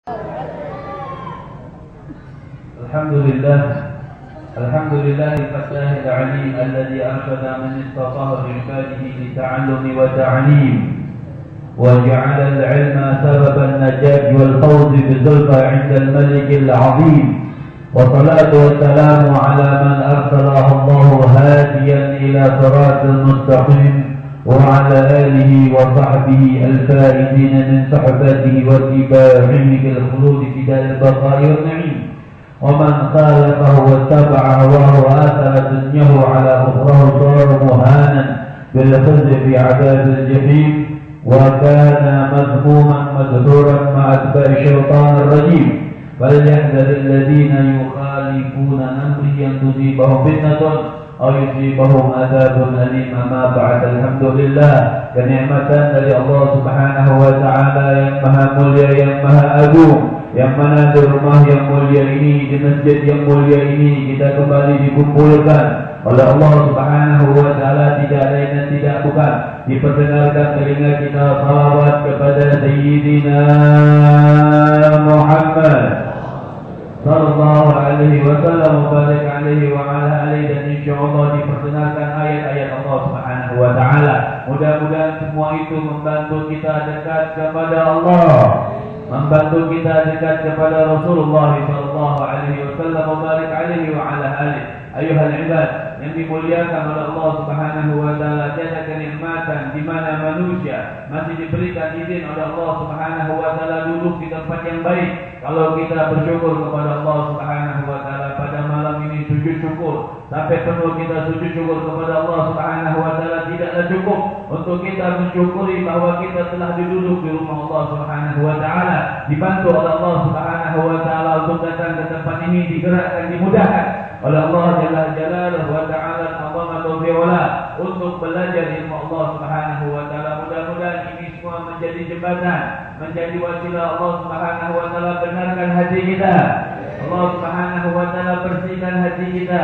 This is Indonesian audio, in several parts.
الحمد لله الفتاح العليم الذي أرشد من استطاع بعباده للتعلم والتعليم، وجعل العلم سبب النجاة والفوز بزلفى عند الملك العظيم، والصلاة والسلام على من أرسله الله هاديا إلى صراط المستقيم، وعلى آله وصحبه الفائزين من صحبته واتباعهم بالخلود في دار البقاء والنعيم، ومن خالفه واتبع هواه وآثر دنياه على أخراه صار مهانا بالخزي في عذاب الجحيم، وكان مذموما مذكورا مع أتباع الشيطان الرجيم. فليحذر الذين يخالفون أمره أن تصيبهم فتنة أو يصيبهم عذاب أليم. أما بعد، الحمد لله, kenikmatan dari Allah Subhanahu wa Ta'ala yang maha mulia, yang maha agung, yang mana di rumah yang mulia ini, di masjid yang mulia ini, kita kembali dikumpulkan oleh Allah Subhanahu wa Ta'ala, tidak lain dan tidak bukan diperdengarkan telinga kita salawat kepada Sayyidina Muhammad sallallahu alaihi wasallam, barik alaihi wa ala alihi, dan insyaallah diperdengarkan ayat-ayat Allah Subhanahu wa Ta'ala. Mudah-mudahan semua itu membantu kita dekat kepada Allah, membantu kita dekat kepada Rasulullah sallallahu alaihi wasallam, barik alaihi wa ala alihi. Ayuhal ibad yang dimuliakan oleh Allah Subhanahu wa Ta'ala, tiada kenikmatan di mana manusia masih diberikan izin oleh Allah Subhanahu wa Ta'ala duduk di tempat yang baik. Kalau kita bersyukur kepada Allah Subhanahu wa Ta'ala pada malam ini, sujud syukur sampai penuh kita sujud syukur kepada Allah Subhanahu wa Ta'ala, tidaklah cukup untuk kita mensyukuri bahwa kita telah duduk di rumah Allah Subhanahu wa Ta'ala, dibantu oleh Allah Subhanahu wa Ta'ala untuk datang ke tempat ini, digerakkan, dimudahkan oleh Allah Jalla Jalaluhu wa Ta'ala azamatu wa wala untuk belajar ilmu Allah Subhanahu wa Ta'ala. Mudah-mudahan ini semua menjadi jembatan, menjadi wasilah Allah Subhanahu wa Ta'ala benarkan hati kita, Allah Subhanahu wa Ta'ala bersihkan hati kita,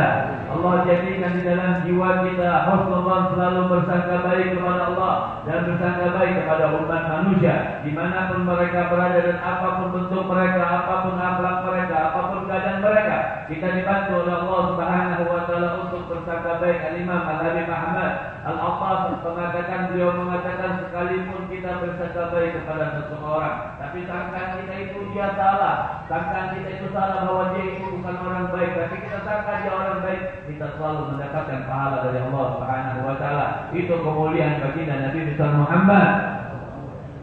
Allah jadikan di dalam jiwa kita husnuzan, selalu bersangka baik kepada Allah dan bersangka baik kepada umat manusia dimanapun mereka berada dan apapun bentuk mereka, apapun akhlak mereka, apapun keadaan mereka. Kita dibantu oleh Allah Subhanahu wa Ta'ala untuk bersangka baik. Al-Imam Al-Habib Ahmad Al-Attas mengatakan, beliau mengatakan, sekalipun kita bersangka baik kepada seseorang, tapi sangkaan kita itu dia salah, sangkaan kita itu salah bahwa dia itu bukan orang baik, tapi kita sangka dia orang baik, kita selalu mendapatkan pahala dari Allah Subhanahu wa Ta'ala. Itu kemuliaan baginda Nabi besar Muhammad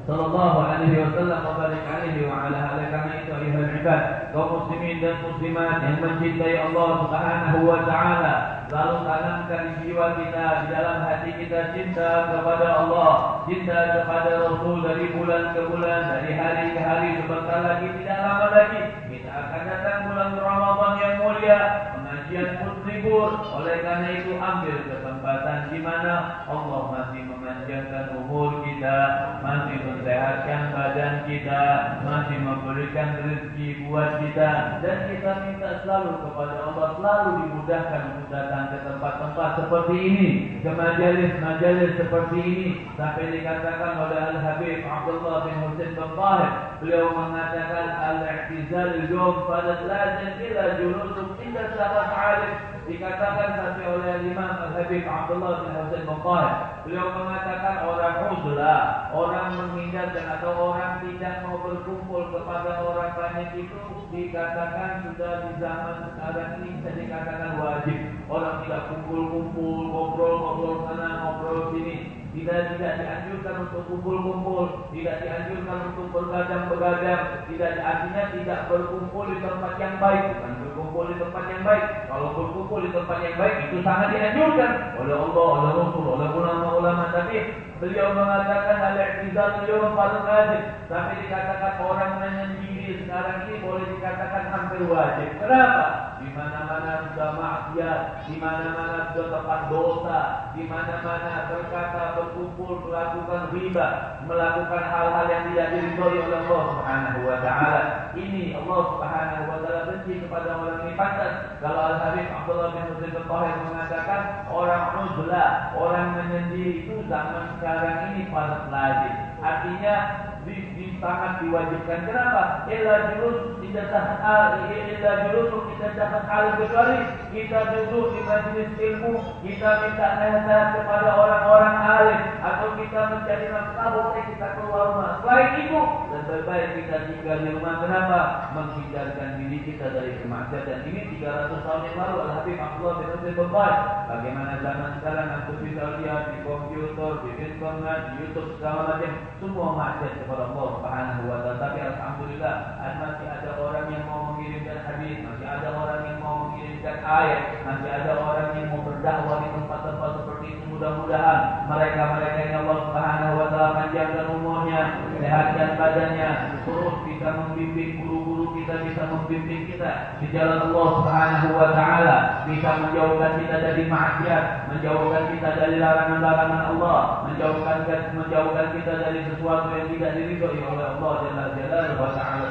sallallahu alaihi wasallam, wa barik alaihi wa ala alihi. Karena itu ayuhal ibad, kaum muslimin dan muslimat yang mencintai Allah Subhanahu wa Ta'ala, lalu tanamkan di jiwa kita, di dalam hati kita cinta kepada Allah, cinta kepada Rasul. Dari bulan ke bulan, dari hari ke hari, sebentar lagi, tidak lama lagi kita akan datang bulan Ramadan yang mulia, pengajian pun libur. Oleh karena itu ambil kesempatan di mana Allah masih memanjangkan umur kita, masih mensehatkan badan kita, masih memberikan rezeki buat kita, dan kita minta selalu kepada Allah, selalu dimudahkan untuk datang ke tempat-tempat seperti ini, ke majalis-majalis seperti ini. Sampai dikatakan oleh Al-Habib Abdullah bin Husain bin Tahir, beliau mengatakan al-i'tizal al-yawm fadat lazim ila junusuk illa sahabat alim. Dikatakan sampai oleh Imam Al-Habib Abdullah bin Husain bin Tahir, beliau mengatakan orang uzlah, orang menghindarkan atau orang tidak mau berkumpul kepada orang banyak itu dikatakan sudah di zaman sekarang ini bisa dikatakan wajib. Orang tidak kumpul-kumpul, ngobrol-ngobrol sana, ngobrol sini. Tidak dianjurkan untuk kumpul-kumpul, tidak dianjurkan untuk bergadang-begadang, tidak, artinya tidak berkumpul di tempat yang baik, bukan berkumpul di tempat yang baik. Kalau berkumpul di tempat yang baik itu sangat dianjurkan oleh Allah, oleh Rasul, oleh ulama-ulama. Tapi beliau mengatakan al-i'tizal al-yawm fardhu wajib. Tapi dikatakan orang menyendiri sekarang ini boleh dikatakan hampir wajib. Kenapa? Di mana-mana sudah maksiat, di mana-mana sudah tempat dosa, di mana-mana berkata, berkumpul, melakukan riba, melakukan hal-hal yang tidak diridhoi oleh Allah Subhanahu wa Ta'ala. Ini Allah Subhanahu wa Ta'ala benci kepada orang ini. Pantas kalau Al-Habib Abdullah bin Husain bin Tahir mengatakan orang uzlah, orang menyendiri itu zaman sekarang ini paling lazim. Artinya sangat diwajibkan. Kenapa? Illa julus tidak kecuali kita duduk di majelis ilmu, kita minta nasihat kepada orang-orang alim, atau kita mencari nafkah, boleh kita keluar rumah. Selain itu, lebih baik kita tinggal di rumah. Kenapa? Menghindarkan diri kita dari kemaksiatan. Ini 300 tahun yang lalu Al-Habib Abdullah bin Abdul Babbaj. Bagaimana zaman sekarang aku bisa lihat di komputer, di internet, di YouTube segala macam, semua maksiat kepada Allah Subhanahu wa taala. Tapi alhamdulillah masih ada orang yang mau mengirimkan hadis, masih ada orang yang mau mengirimkan ayat, masih ada orang yang mau berdakwah di tempat-tempat seperti itu. Mudah-mudahan mereka-mereka yang Allah Subhanahu wa taala panjangkan umurnya, sehatkan badannya, terus bisa membimbing guru-guru kita, bisa membimbing kita di jalan Allah Subhanahu wa taala, bisa menjauhkan kita dari maksiat, menjauhkan kita dari larangan-larangan Allah, menjauhkan kita dari sesuatu yang tidak diridhoi oleh Allah Jalla Jalaluhu wa ta'ala.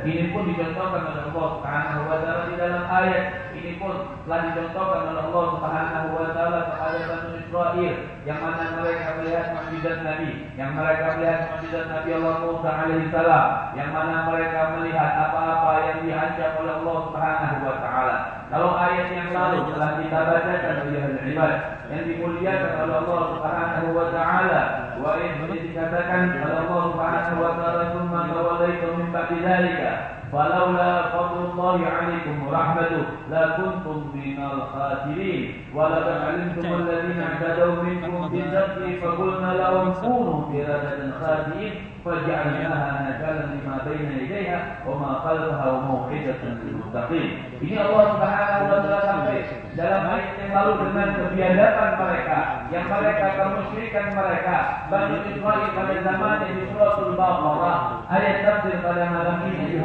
Ini pun dicontohkan oleh Allah Subhanahu wa taala di dalam ayat. Ini pun telah dicontohkan oleh Allah Subhanahu wa taala kepada Bani Israel, yang mana mereka melihat mukjizat Nabi, yang mereka melihat mukjizat Nabi Allah Musa alaihi salam, yang mana mereka melihat apa-apa yang diancam oleh Allah Subhanahu wa taala. Kalau ayat yang lalu telah kita bacakan oleh ibad yang dimuliakan oleh Allah Subhanahu wa taala, wa ini dikatakan oleh Allah Subhanahu wa taala, "Tsumma tawallaytum min ba'di dzalika falaula fadlullahi 'alaikum wa rahmatuhu la kuntum minal khasirin wa la ta'lamtum alladziina i'tadaw minkum bi-sabti fa qulna lahum kunu qiradatan khasiin faj'alnaha nakalan lima baina yadayha wa ma khalfaha wa mau'izatan lil muttaqin." Ini Allah Subhanahu wa taala sampai dalam ayat yang lalu dengan kebiadaban mereka, yang mereka kemusyrikan mereka Bani Israil pada zamannya di suratul Baqarah. Ayat tafsir pada malam ini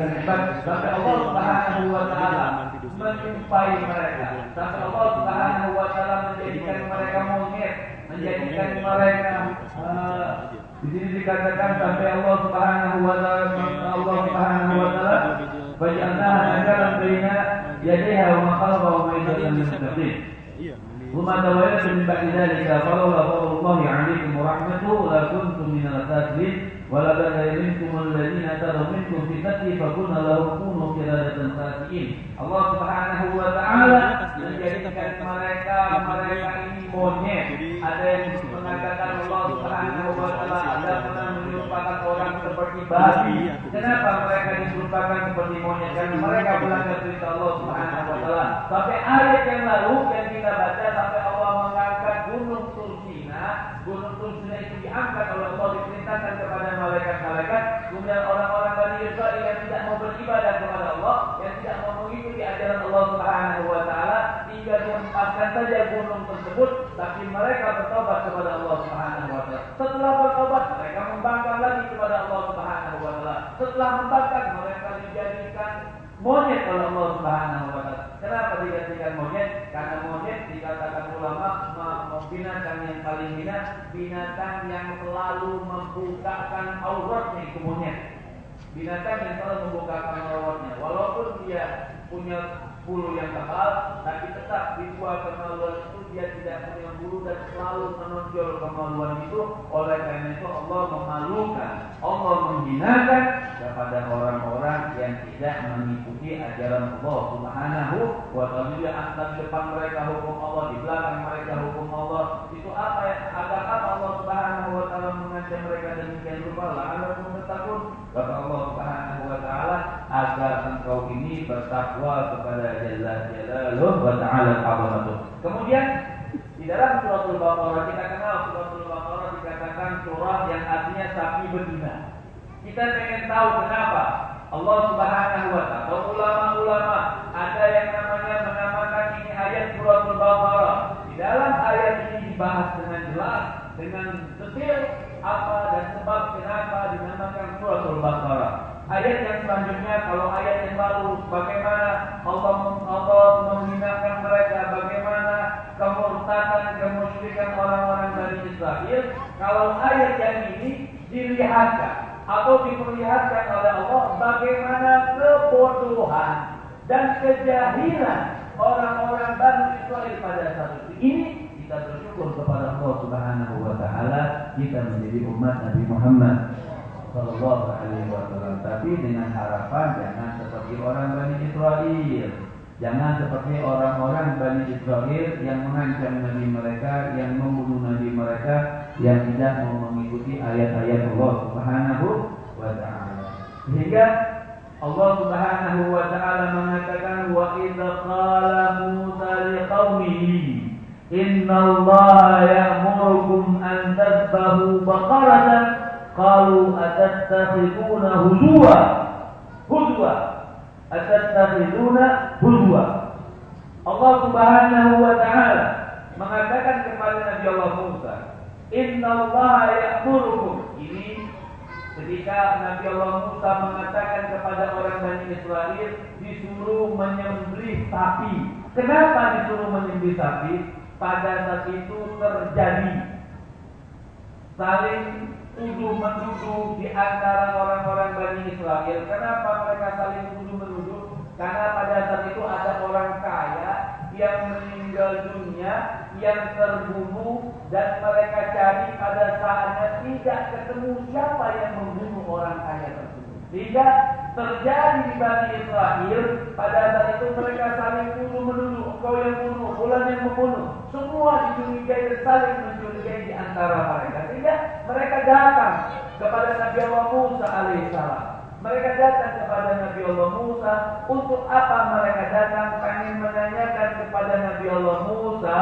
sampai Allah Subhanahu wa taala menjumpai mereka, sampai Allah Subhanahu wa taala menjadikan mereka monyet, menjadikan mereka di sini dikatakan sampai Allah Subhanahu wa taala faj'alnaha nakalan baina yadayha wa ma khalfaha wa mau'izatan lil muttaqin. Thumma tawallaytum min ba'di dzalika falaula fadlullahi 'alaikum wa rahmatuhu la kuntum minal khasirin wa la ta'lamtum alladziina tadaw minkum fi sabti fa qulna lahum kunu qiradatan khasiin. Allah Subhanahu wa taala menjadikan mereka ini monyet. Ada yang mengatakan Allah Subhanahu wa taala ada pernah merupakan orang seperti babi. Kenapa mereka diserupakan seperti monyet? Karena mereka melanggar perintah Allah Subhanahu wa taala. Sampai ayat yang lalu yang kita baca, sampai Allah mengangkat gunung Tursina. Gunung Tursina itu diangkat oleh Allah, diperintahkan kepada malaikat-malaikat. Kemudian orang-orang Bani Israil yang tidak mau beribadah kepada Allah, yang tidak mau mengikuti ajaran Allah Subhanahu wa taala, tinggal diempatkan saja gunung tersebut, tapi mereka bertobat kepada Allah Subhanahu wa taala. Setelah bertobat, mereka membangkang lagi kepada Allah Subhanahu wa taala. Setelah membangkang, mereka dijadikan monyet oleh Allah Subhanahu wa taala. Kenapa dijadikan monyet? Karena monyet dikatakan ulama binatang yang paling hina, binatang yang selalu membukakan auratnya itu monyet. Binatang yang selalu membukakan auratnya, walaupun dia punya bulu yang tebal, tapi tetap di buah kemaluan itu dia tidak punya bulu dan selalu menonjol kemaluan itu. Oleh karena itu Allah memalukan, Allah menghinakan kepada orang-orang yang tidak mengikuti ajaran Allah Subhanahu wa taala. Dia angkat depan mereka hukum Allah, di belakang mereka hukum Allah. Itu apa ya? Agar apa Allah Subhanahu wa taala mengancam mereka demikian rupa? La'allakum tattaqun. Kata Allah Subhanahu wa taala, agar engkau ini bertakwa kepada Jalla Jalaluhu wa ta'ala azamatuh. Kemudian di dalam suratul Baqarah, kita kenal suratul Baqarah dikatakan surah yang artinya sapi betina. Kita ingin tahu kenapa Allah Subhanahu wa ta'ala atau ulama-ulama ada yang namanya menamakan ini ayat suratul Baqarah. Di dalam ayat ini dibahas dengan jelas, dengan detail apa dan sebab kenapa dinamakan suratul Baqarah. Ayat yang selanjutnya, kalau ayat yang lalu bagaimana Allah menghinakan mereka, bagaimana kemurtadan, kemusyrikan orang-orang Bani Israil. Kalau ayat yang ini dilihatkan atau diperlihatkan oleh Allah bagaimana kebodohan dan kejahilan orang-orang Bani Israil pada saat itu. Ini kita bersyukur kepada Allah Subhanahu wa taala kita menjadi umat Nabi Muhammad sallallahu alaihi wasallam. Tapi dengan harapan jangan seperti orang Bani Israel. Jangan seperti orang-orang Bani Israel yang mengancam Nabi mereka, yang membunuh Nabi mereka, yang tidak mau mengikuti ayat-ayat Allah Subhanahu wa taala. Sehingga Allah Subhanahu wa taala mengatakan wa idza qala Musa liqaumihi innallaha ya'murukum an tadhbahu baqaratan qalu atattakhiduna huzwa atattakhiduna huzwa. Allah Subhanahu wa taala mengatakan kepada Nabi Allah Musa, innallaha ya'murukum. Ini ketika Nabi Allah Musa mengatakan kepada orang Bani Israel disuruh menyembelih sapi. Kenapa disuruh menyembelih sapi? Pada saat itu terjadi saling tuduh-menuduh di antara orang-orang Bani Israel. Kenapa mereka saling tuduh-menuduh? Karena pada saat itu ada orang kaya yang meninggal dunia, yang terbunuh, dan mereka cari pada saatnya tidak ketemu siapa yang membunuh orang kaya tersebut. Sehingga terjadi di Bani Israel pada saat itu mereka saling tuduh-menuduh, kau yang bunuh, fulan yang membunuh. Semua dicurigai dan saling mencurigai di antara mereka. Sehingga mereka datang kepada Nabi Allah Musa alaihissalam. Mereka datang kepada Nabi Allah Musa. Untuk apa mereka datang? Pengen menanyakan kepada Nabi Allah Musa,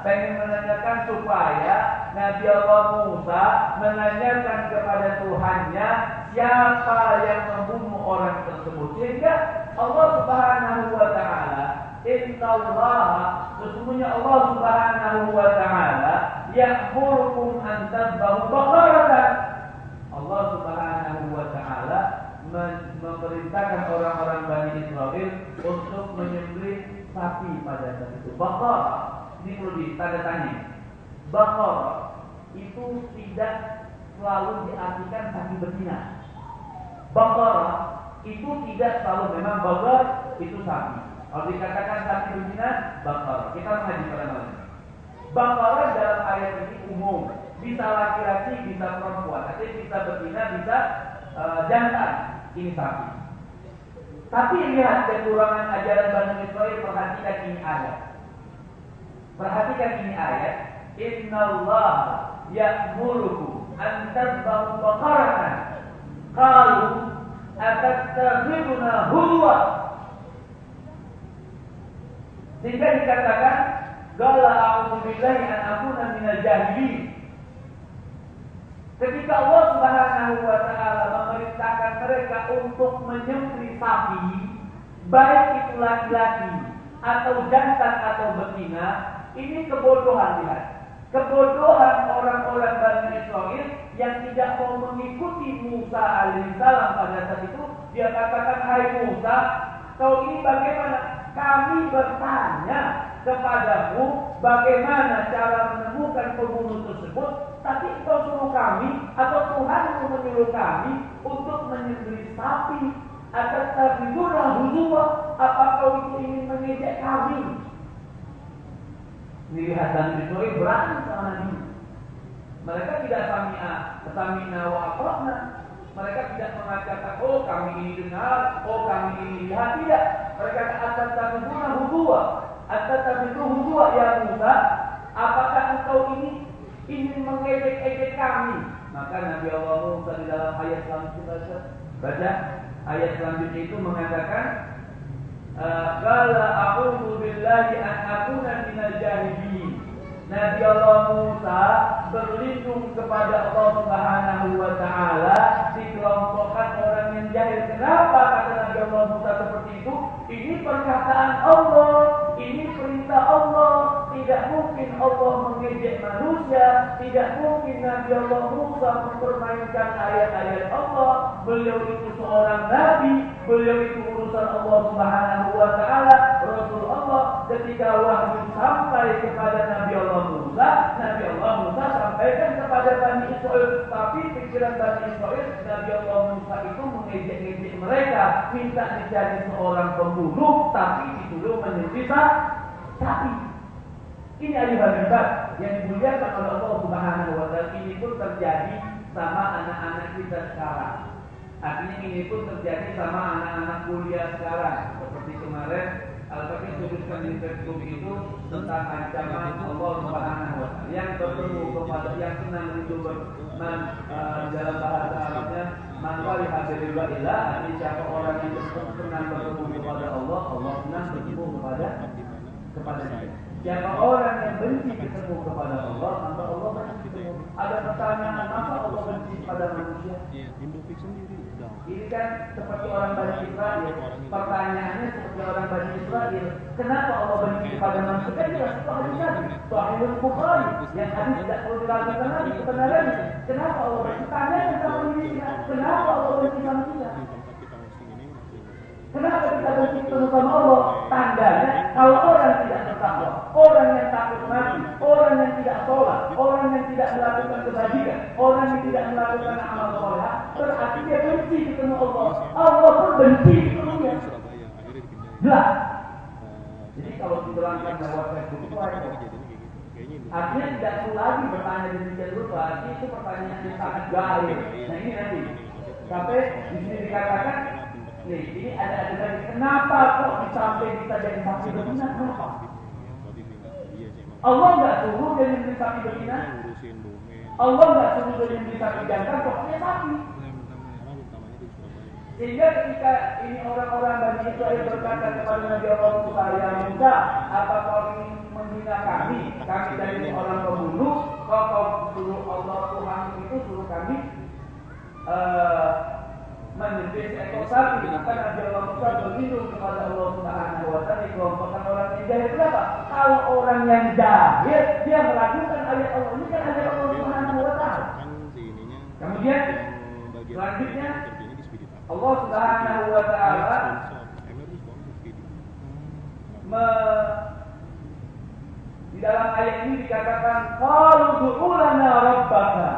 pengen menanyakan supaya Nabi Allah Musa menanyakan kepada Tuhannya siapa yang membunuh orang tersebut. Sehingga Allah Subhanahu wa taala, innallaha, sesungguhnya Allah Subhanahu wa taala ya'murukum an tadhbahu baqaratan. Allah Subhanahu wa taala memerintahkan orang-orang Bani Israel untuk menyembelih sapi pada saat itu. Baqarah, ini perlu ditanda tanya. Baqarah itu tidak selalu diartikan sapi betina. Baqarah itu tidak selalu, memang baqar itu sapi. Kalau dikatakan sapi betina, baqarah. Kita mengaji pada malam. Baqarah dalam ayat ini umum, bisa laki-laki, bisa perempuan, artinya bisa betina, bisa jantan. Ini sapi. Tapi lihat kekurangan ajaran Bani Israel. Perhatikan ini ayat. Perhatikan ini ayat. Innallaha ya'murukum an tadhbahu baqaratan qalu atattakhiduna huzwa. Sehingga dikatakan qala a'udzu billahi an akuna minal jahilin. Ketika Allah Subhanahu wa taala memerintahkan mereka untuk menyembelih sapi, baik itu laki-laki atau jantan atau betina, ini kebodohan, lihat. Kebodohan orang-orang Bani Israel yang tidak mau mengikuti Musa alaihissalam pada saat itu. Dia katakan, hai Musa, kau ini bagaimana? Kami bertanya kepadamu bagaimana cara menemukan pembunuh tersebut, tapi kau suruh kami atau Tuhan menyuruh kami untuk menyembelih sapi. Atattakhiduna huzwa, apa kau itu ingin mengejek kami? Lihat Bani Israel berani sama Nabi. Mereka tidak sami'na wa ata'na. Mereka tidak mengatakan, oh kami ini dengar, oh kami ini lihat. Tidak. Mereka atattakhiduna huzwa. Atattakhiduna huzwa ya Musa, apakah engkau ini ingin mengejek-ejek kami? Maka Nabi Allah Musa di dalam ayat selanjutnya, baca ayat selanjutnya itu mengatakan, qala a'udzu billahi an akuna minal jahilin. Nabi Allah Musa berlindung kepada Allah Subhanahu wa taala dikelompokkan orang yang jahil. Kenapa kata Nabi Allah Musa seperti itu? Ini perkataan Allah, ini perintah Allah. Tidak mungkin Allah mengejek manusia, tidak mungkin Nabi Allah Musa mempermainkan ayat-ayat Allah. Beliau itu seorang nabi, beliau itu urusan Allah Subhanahu wa taala, Rasul Allah. Ketika wahyu sampai kepada Nabi Allah Musa sampaikan kepada Bani Israel, tapi pikiran Bani Israel, Nabi Allah Musa itu mengejek-ngejek mereka, minta dicari seorang pembunuh, tapi disuruh menyembelih sapi. Ini ayuhan ibad yang dimuliakan oleh Allah Subhanahu wa taala, ini pun terjadi sama anak-anak kita sekarang. Artinya ini pun terjadi sama anak-anak kuliah sekarang. Seperti kemarin Al-Fatih tuliskan di Facebook itu tentang ancaman Allah Subhanahu wa taala yang bertemu kepada yang senang itu dalam bahasa Arabnya man waliha billaillah, artinya siapa orang yang senang bertemu kepada Allah, Allah senang bertemu kepada dia. Siapa orang yang benci ketemu kepada Allah, maka Allah benci ketemu. Ada pertanyaan, masa Allah benci pada manusia? Ini kan seperti orang Bani Israel. Pertanyaannya seperti orang Bani Israel. Kenapa Allah benci kepada manusia? Kan jelas itu hadis Nabi, Sahihul Bukhari, yang hadis tidak perlu diragukan lagi kebenarannya. Kenapa Allah benci? Tanya sama diri kita. Kenapa Allah benci manusia? Kenapa kita benci ketemu sama Allah? Tandanya kalau orang tidak bertakwa, orang yang takut mati, orang yang tidak sholat, orang yang tidak melakukan kebajikan, orang yang tidak melakukan amal soleh, berarti dia benci ketemu Allah. Allah pun benci ketemu dia. Jelas. Jadi kalau diterangkan lewat Facebook itu ada. Artinya tidak perlu lagi bertanya demikian rupa. Artinya itu pertanyaan yang sangat gaib. Nah ini nanti sampai di sini dikatakan. Nih, ini ada lagi. Kenapa kok sampai kita jadi saksi betina? Kenapa? Allah nggak suruh dia menjadi saksi betina. Allah nggak suruh dia menjadi saksi jantan, pokoknya saksi. Sehingga ketika ini orang-orang Bani Israel berkata kepada Nabi Allah Musa, ya Musa, apa kau ingin menghina kami dari orang pembunuh? Kau suruh Allah Tuhan itu suruh kami menyembelih seekor sapi. Maka Nabi Allah Musa berlindung kepada Allah Subhanahu wa taala. Kelompokkan orang yang jahil. Kenapa? Kalau orang yang jahil dia meragukan ayat Allah. Ini kan ayat Allah Subhanahu wa taala. Kemudian selanjutnya Allah Subhanahu wa taala di dalam ayat ini dikatakan qalu du'u lana rabbaka.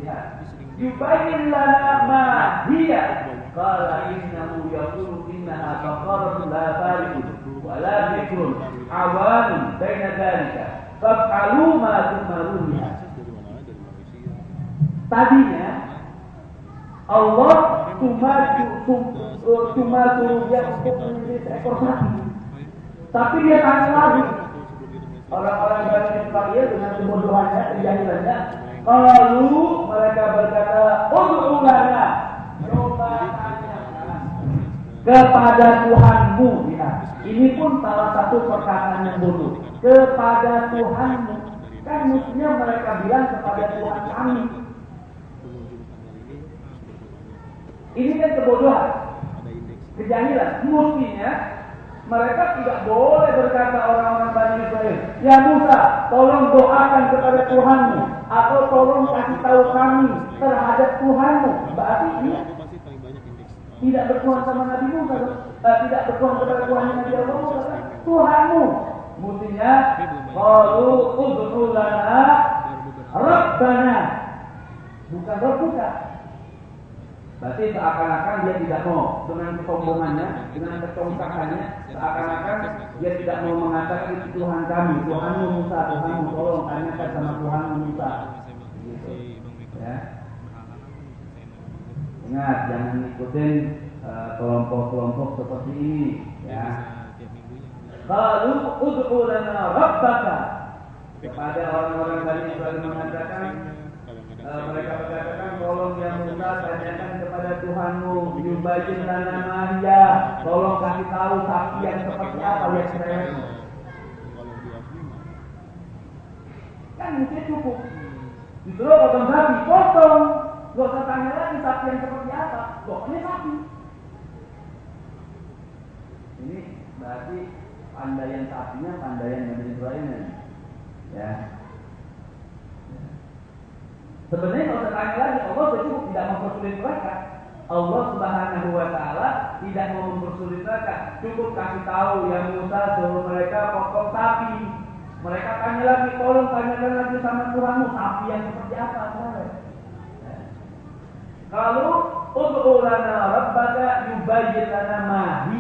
Lihat. Yubayyin lana ma hiya qala innahu yaqulu innaha baqaratun la faridun wa la bikrun awanun baina dhalika faf'alu ma tu'marun. Tadinya Allah cuma suruh dia untuk menyembelih seekor sapi, tapi dia tanya lagi. Orang-orang Bani Israel dengan kebodohannya, kejahilannya, kalau mereka berkata, ud'u lana, coba tanyakan kepada Tuhanmu. Ya. Ini pun salah satu perkataan yang bodoh. Kepada Tuhanmu. Kan mestinya mereka bilang kepada Tuhan kami. Ini kan kebodohan, kejahilan. Mestinya mereka tidak boleh berkata orang-orang Bani Israel, ya Musa, tolong doakan kepada Tuhanmu, atau tolong kasih tahu kami terhadap Tuhanmu. Berarti dia tidak bertuhan sama Nabi Musa, tidak bertuhan kepada Tuhan Nabi Allah Musa. Tuhanmu. Mestinya qalu ud'u lana rabbana, bukan rabbuka. Berarti seakan-akan dia tidak mau, dengan kesombongannya, dengan kecongkakannya, seakan-akan dia tidak mau mengatakan itu Tuhan kami, Tuhanmu Musa, Tuhanmu, tolong tanyakan sama Tuhanmu Musa. Gitu. Ya. Ingat, jangan ikutin kelompok-kelompok seperti ini. Ya. Qalu ud'u lana rabbaka. Kepada orang-orang Bani Israil mengatakan, mereka berkatakan, tolong ya Musa, tanyakan kepada Tuhanmu, yubayyin lana ma hiya, tolong kasih tahu sapi yang seperti apa yang saya. Kan mungkin cukup. Disuruh potong sapi, potong. Gak usah tanya lagi sapi yang seperti apa, pokoknya sapi. Ini berarti pandaian sapinya, pandaian Bani Israilnya. Ya. Sebenarnya kalau saya tanya lagi, Allah cukup tidak mempersulit mereka. Allah Subhanahu wa taala tidak mau mempersulit mereka. Cukup kasih tahu ya Musa, suruh mereka potong sapi. Mereka tanya lagi, tolong tanyakan lagi sama Tuhanmu, sapi yang seperti apa? Kalau ud'u lana rabbaka yubayyin lana ma hi.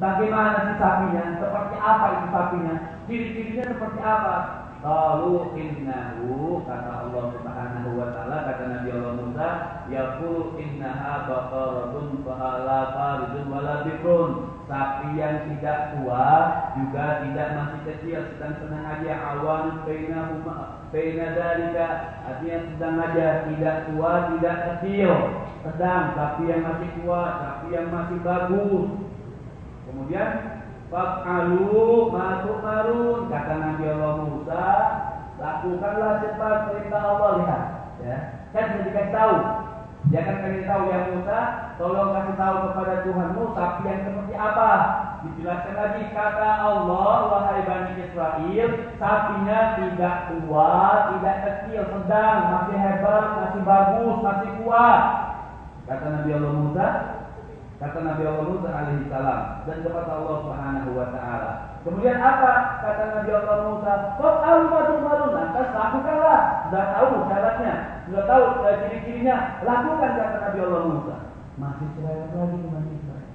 Bagaimana sih sapinya? Seperti apa itu sapinya? Ciri-cirinya seperti apa? Qalu innahu, kata Allah Subhanahu wa taala, kata Nabi Allah Musa, yaqulu innaha baqaratun la faridun wala bikrun. Sapi yang tidak tua juga tidak masih kecil, sedang aja, awan baina dalika, artinya sedang aja, tidak tua tidak kecil, sedang. Sapi yang masih tua, sapi yang masih bagus. Kemudian fa'alu ma tu'marun, kata Nabi Allah Musa, lakukanlah cepat perintah Allah. Lihat ya, kan sudah dikasih tahu, dia akan kasih tahu, ya Musa, tolong kasih tahu kepada Tuhanmu sapi yang seperti apa. Dijelaskan lagi, kata Allah, wahai Bani Israel, sapinya tidak tua tidak kecil, sedang, masih hebat, masih bagus, masih kuat. Kata Nabi Allah Musa, kata Nabi Allah Musa alaihi salam, dan kepada Allah Subhanahu wa taala. Kemudian apa? Kata Nabi Allah Musa, "Qul marum, lantas lakukanlah." Sudah tahu syaratnya, sudah tahu ciri-cirinya, lakukan, kata Nabi Allah Musa. Masih cerewet lagi, masih cerewet.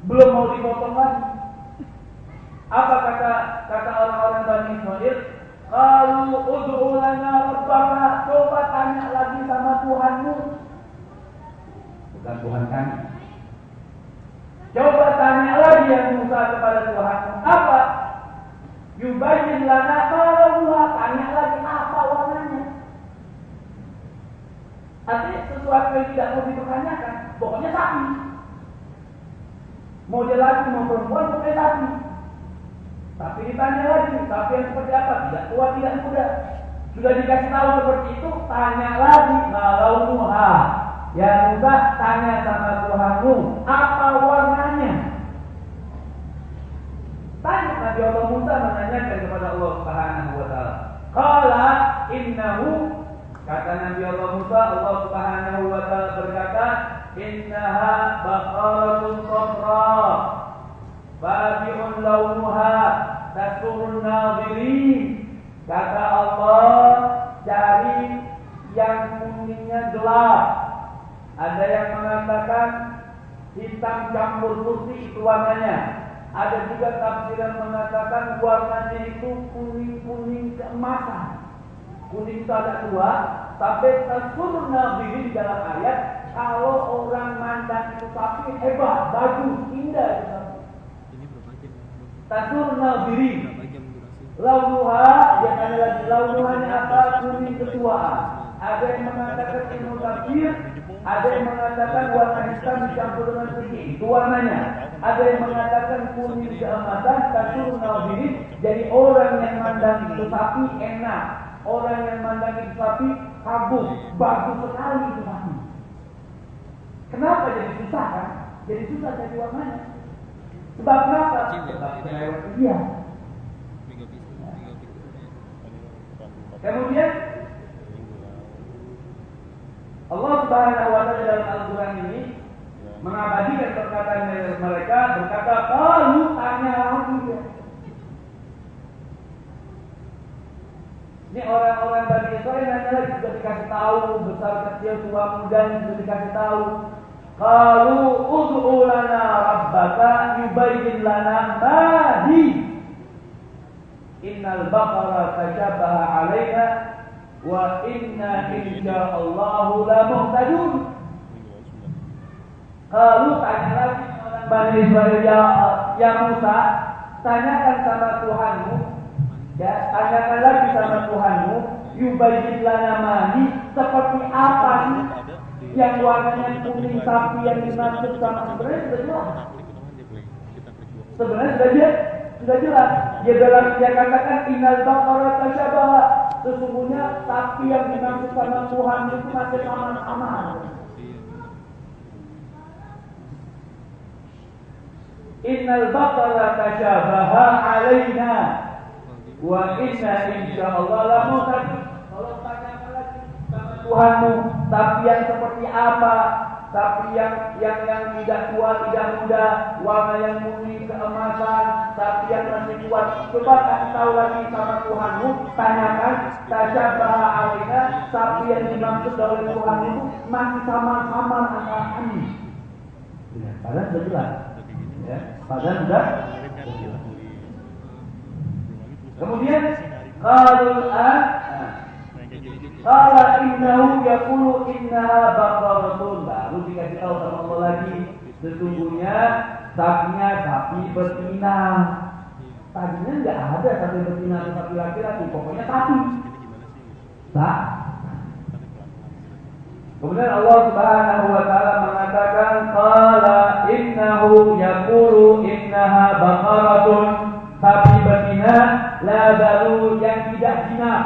Belum mau dipotong lagi. Apa kata orang-orang Bani Israil? Qalu ud'u lana rabbaka, coba tanya lagi sama Tuhanmu. Bukan Tuhan kami. Coba tanya lagi ya Musa kepada Tuhanmu. Apa? Yubayyin lana qalauha, tanya lagi apa warnanya. Artinya sesuatu yang tidak mau dipertanyakan, pokoknya sapi. Mau dia laki mau perempuan, pokoknya sapi. Tapi ditanya lagi, sapi yang seperti apa? Tidak tua, tidak muda. Sudah dikasih tahu seperti itu, tanya lagi qalauha. Ya Musa, tanya sama Tuhanmu, apa warnanya? Tanya, Nabi Allah Musa menanyakan kepada Allah Subhanahu wa taala. Qala innahu, kata Nabi Allah Musa, Allah Subhanahu wa taala berkata, innaha baqaratun safra faqi'un launuha tasurun nadhirin. Kata Allah, cari yang kuningnya gelap. Ada yang mengatakan hitam campur putih itu warnanya. Ada juga tafsir yang mengatakan warnanya itu kuning-kuning keemasan. Kuning itu agak tua, tapi tasurun nadhirin di dalam ayat, kalau orang mandang itu sapi hebat, bagus, indah itu sapi. Tasurun nadhirin. Launuha, dia tanya lagi, launuhanya apa? Kuning ketuaan. Ada yang mengatakan ilmu tafsir, ada yang mengatakan warna hitam dicampur dengan putih, itu warnanya. Ada yang mengatakan kuning keemasan, tasurun nadhirin. Jadi orang yang mandang itu sapi enak, orang yang mandang itu sapi kagum, bagus sekali itu sapi. Kenapa jadi susah kan? Jadi susah jadi warnanya. Sebab kenapa? Sebab cerewet dia. Kemudian Allah Subhanahu wa taala dalam Al-Qur'an ini mengabadikan perkataan mereka, berkata, "Qalu, tanya lagi." Ini orang-orang Bani Israil nanya lagi, sudah dikasih tahu, besar kecil tua muda sudah dikasih tahu. Qalu ud'u lana rabbaka yubayyin lana ma hi. Innal baqara tashabaha 'alaina wa inna insyaallahu la muhtadun. Qalu, tanya lagi orang Bani Israil, ya Musa, tanyakan sama Tuhanmu. Ya, tanyakan lagi sama Tuhanmu, yubayyin lana ma hi, seperti apa sih yang warnanya kuning sapi yang dimaksud sama sebenarnya sudah jelas. Sebenarnya sudah jelas. Dia katakan innal baqara tashabaha, sesungguhnya sapi yang dimaksud sama Tuhan itu masih sama-sama. Innal baqara tashabaha alaina wa inna insyaallah la muhtadun. Kalau tanyakan lagi sama Tuhanmu, sapi yang seperti apa? Sapi yang tidak tua, tidak muda, warna yang murni keemasan, sapi yang masih kuat. Coba kasih tahu lagi sama Tuhanmu, tanyakan tasyabaha alaina, sapi yang dimaksud oleh Tuhan itu masih sama-sama antara kami. Padahal sudah jelas. Ya, padahal sudah. Kemudian qala innahu yaqulu innaha baqaratun. Baru dikasih tahu sama Allah lagi, sesungguhnya sapinya sapi betina. Tadinya nggak ada sapi betina atau sapi laki-laki, pokoknya sapi. Kemudian Allah Subhanahu wa taala mengatakan qala innahu yaqulu innaha baqaratun, sapi betina la balu yang tidak jinak.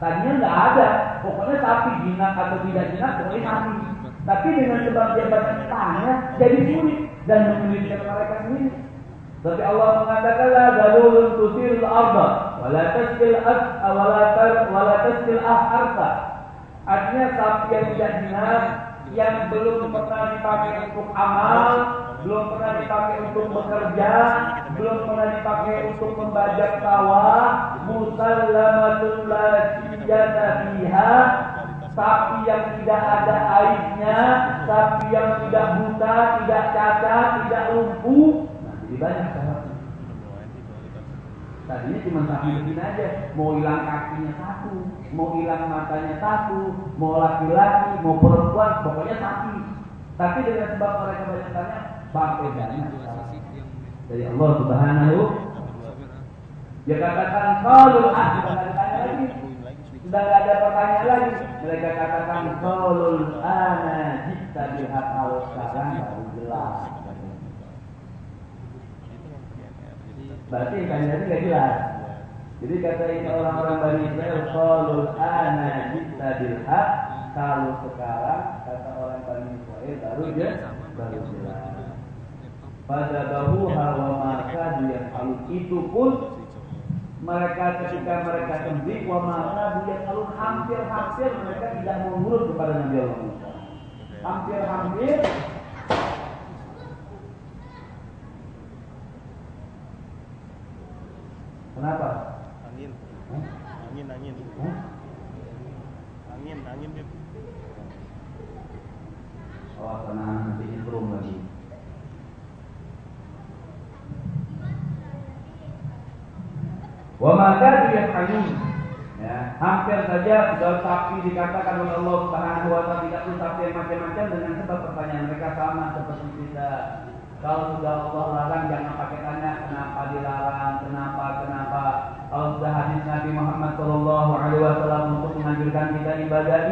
Tadinya nggak ada, pokoknya sapi jinak atau tidak jinak pokoknya sapi. Tapi dengan sebab dia banyak tanya jadi sulit dan menyulitkan mereka sendiri. Tapi Allah mengatakan la dalulun tusil arda wala tasqil harta. Artinya sapi yang tidak jinak, yang belum pernah dipakai untuk amal, belum pernah dipakai untuk bekerja, belum pernah dipakai untuk membajak sawah, musallamatun la siyata fiha, sapi yang tidak ada aibnya, sapi yang tidak buta, tidak cacat, tidak lumpuh. Nah, jadi banyak sapi. Tadinya cuma sapi betina aja, mau hilang kakinya satu, mau hilang matanya satu, mau laki-laki, mau perempuan, pokoknya sapi. Tapi dengan sebab mereka banyak tanya, sampai banyak dari Allah Subhanahu. Dia katakan qaulul sudah nggak ada tanya lagi, sudah nggak ada pertanyaan lagi. Mereka katakan qaulul ana jita bihaq, kalau sekarang baru jelas. Berarti yang kalian tadi nggak jelas. Jadi kata ini orang-orang Bani Israel qaulul ana jita bihaq, kalau sekarang kata orang Bani Israel baru jelas. Pada bahu hawa maka dia kalau itu pun mereka ketika mereka sendiri wa maka dia kalau hampir mereka tidak mau nurut kepada Nabi Allah Musa. Hampir. Kenapa? Angin. Angin dia. Oh, karena nanti intrum lagi. Wa maka dia kayun. Ya, hampir saja sapi dikatakan oleh Allah Subhanahu wa taala tidak perlu sapi yang macam-macam dengan sebab pertanyaan mereka sama seperti kita. Kalau sudah Allah larang jangan pakai tanya kenapa dilarang, kenapa. Kalau sudah hadis Nabi Muhammad SAW untuk menganjurkan kita ibadah,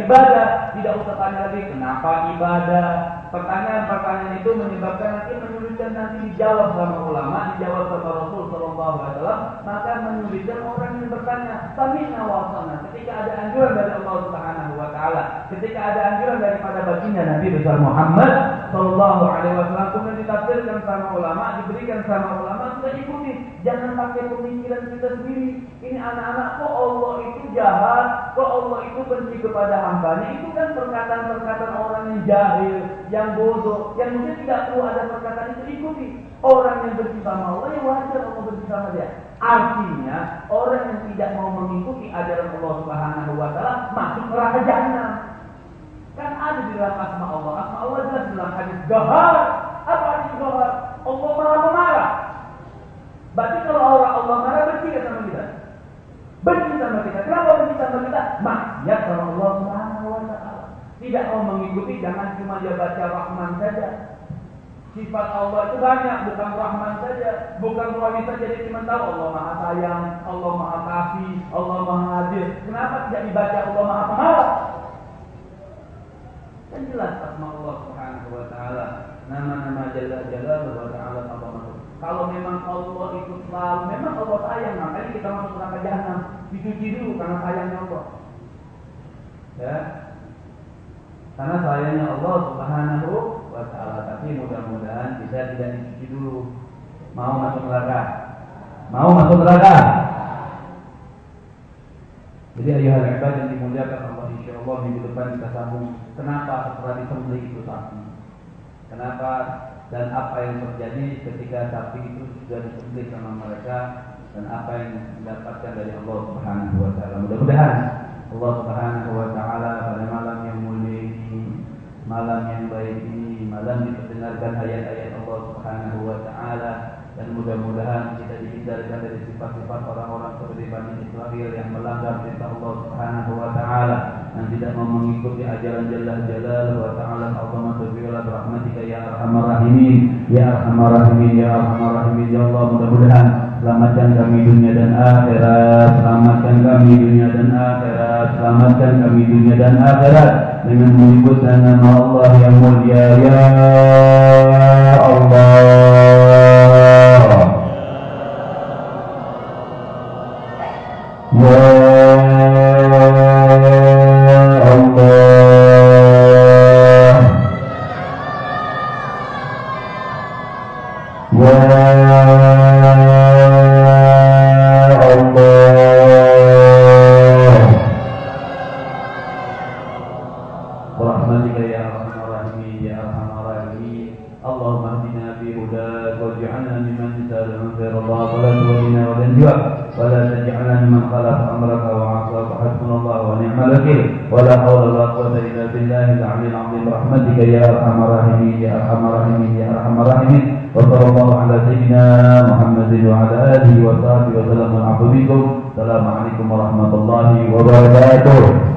tidak usah tanya lagi kenapa ibadah. Pertanyaan itu menyebabkan nanti menyulitkan, nanti dijawab sama ulama, dijawab sama Rasul SAW, maka menyulitkan orang yang bertanya. Sami'na wa ata'na. Ketika ada anjuran dari Allah Subhanahu wa taala, ketika ada anjuran daripada baginda Nabi besar Muhammad SAW, kemudian ditafsirkan sama ulama, diberikan sama ulama, sudah ikuti. Jangan pakai pemikiran kita sendiri. Ini anak-anak, kok Allah itu jahat, kok Allah itu benci kepada hambanya. Itu kan perkataan-perkataan orang yang jahil, yang bodoh, yang mungkin tidak perlu ada perkataan itu. Ikuti. Orang yang benci sama Allah, ya wajar Allah benci sama dia. Artinya orang yang tidak mau mengikuti ajaran Allah Subhanahu wa taala masuk neraka jahanam. Kan ada di dalam asma Allah. Asma Allah jelas dalam hadis Ghafar. Apa hadis Ghafar? Allah Maha Pemarah. Berarti kalau orang Allah marah, benci sama kita. Benci sama kita. Kenapa benci sama kita? Maksiat sama Allah Subhanahu wa taala. Tidak mau mengikuti, jangan cuma dia baca Rahman saja. Sifat Allah itu banyak, bukan Rahman saja, bukan Rahim saja. Jadi cuma tahu Allah Maha Sayang, Allah Maha Kasih, Allah Maha Adil. Kenapa tidak dibaca Allah Maha Pemarah? Kan jelas asma Allah Subhanahu wa taala, nama-nama Jalla wa ta'ala Allah. Kalau memang Allah itu selalu, memang Allah sayang, makanya kita masuk neraka jahanam. Dicuci dulu karena sayangnya Allah. Ya. Karena sayangnya Allah Subhanahu wa ta'ala. Tapi mudah-mudahan kita tidak dicuci dulu. Mau masuk neraka? Mau masuk neraka? Jadi ayuhal ibad yang dimuliakan Allah, insyaallah minggu depan kita sambung. Kenapa setelah disembelih itu sapi? Kenapa dan apa yang terjadi ketika sapi itu sudah disembelih sama mereka, dan apa yang didapatkan dari Allah Subhanahu wa taala. Mudah-mudahan Allah Subhanahu wa taala pada malam yang mulia ini, malam yang baik ini, malam diperdengarkan ayat-ayat Allah Subhanahu wa taala, dan mudah-mudahan kita dihindarkan dari sifat-sifat orang-orang seperti Bani Israil yang melanggar perintah Allah Subhanahu wa taala, yang tidak mau mengikuti ajaran Jalla Jalaluhu wa ta'ala. Allahumma tuffiq rahmatika ya arhamar rahimin, ya arhamar rahimin, ya arhamar rahimin. Ya Allah, mudah-mudahan selamatkan kami dunia dan akhirat, selamatkan kami dunia dan akhirat, selamatkan kami dunia dan akhirat dengan menyebutkan nama Allah yang mulia. Ya Allah, ya Assalamualaikum warahmatullahi wabarakatuh.